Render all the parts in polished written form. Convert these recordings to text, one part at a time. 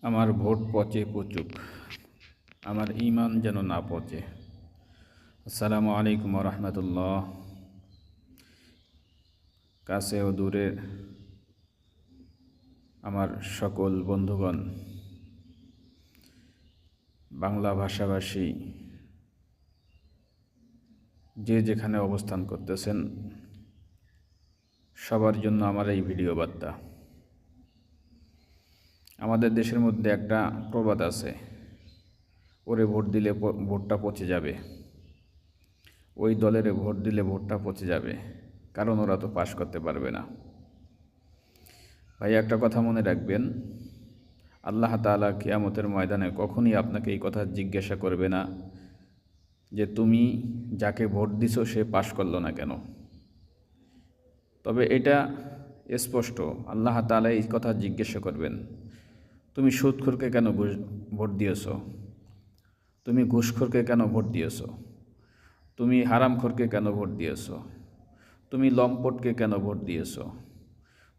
আমার ভোট পচে পচুক, আমার ঈমান যেন না পচে। আসসালামু আলাইকুম রহমতুল্লাহ। কাছে ও দূরে আমার সকল বন্ধুগণ, বাংলা ভাষাভাষী যে যেখানে অবস্থান করতেছেন, সবার জন্য আমার এই ভিডিও বার্তা। আমাদের দেশের মধ্যে একটা প্রবাদ আছে, ওরে ভোট দিলে ভোটটা পচে যাবে, ওই দলের ভোট দিলে ভোটটা পচে যাবে, কারণ ওরা তো পাশ করতে পারবে না। ভাই, একটা কথা মনে রাখবেন, আল্লাহ তাআলা কিয়ামতের ময়দানে কখনই আপনাকে এই কথা জিজ্ঞাসা করবে না যে তুমি যাকে ভোট দিছো সে পাশ করলো না কেন। তবে এটা স্পষ্ট, আল্লাহ তাআলা এই কথা জিজ্ঞাসা করবেন, তুমি সুদখোরকে কেন ভোট দিয়েছো, তুমি ঘুষখোরকে কেন ভোট দিয়েছো, তুমি হারামখোরকে কেন ভোট দিয়েছো, তুমি লম্পটকে কেন ভোট দিয়েছো,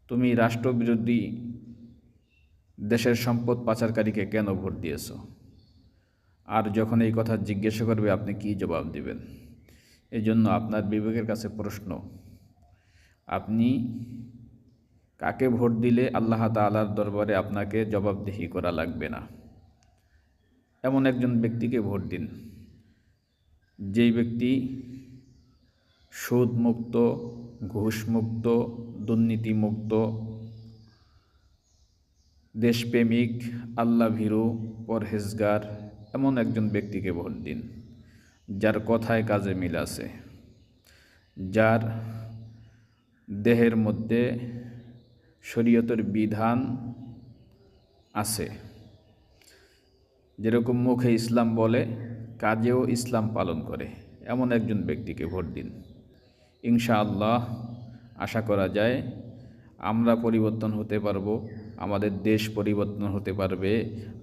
তুমি রাষ্ট্রবিরোধী দেশের সম্পদ পাচারকারীকে কেন ভোট দিয়েছো। আর যখন এই কথা জিজ্ঞাসা করবে, আপনি কি জবাব দিবেন? এই জন্য আপনার বিবেকের কাছে প্রশ্ন, আপনি কাকে ভোট দিলে আল্লাহ তাআলার দরবারে আপনাকে জবাবদিহি করা লাগবে না, এমন একজন ব্যক্তিকে ভোট দিন, যেই ব্যক্তি সুদমুক্ত, ঘুষমুক্ত, দুর্নীতিমুক্ত, দেশপ্রেমিক, আল্লাহ ভীরু, পরহেজগার, এমন একজন ব্যক্তিকে ভোট দিন, যার কথায় কাজে মিল আছে, যার দেহের মধ্যে শরীয়তের বিধান আছে, যেরকম মুখে ইসলাম বলে কাজেও ইসলাম পালন করে, এমন একজন ব্যক্তিকে ভোট দিন। ইনশাআল্লাহ আশা করা যায় আমরা পরিবর্তন হতে পারবো, আমাদের দেশ পরিবর্তন হতে পারবে,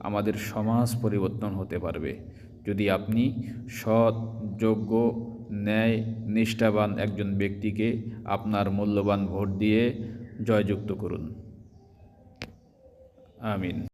আমাদের সমাজ পরিবর্তন হতে পারবে, যদি আপনি সৎ, যোগ্য, ন্যায়, নিষ্ঠাবান একজন ব্যক্তিকে আপনার মূল্যবান ভোট দিয়ে জয়যুক্ত করুন। আমিন।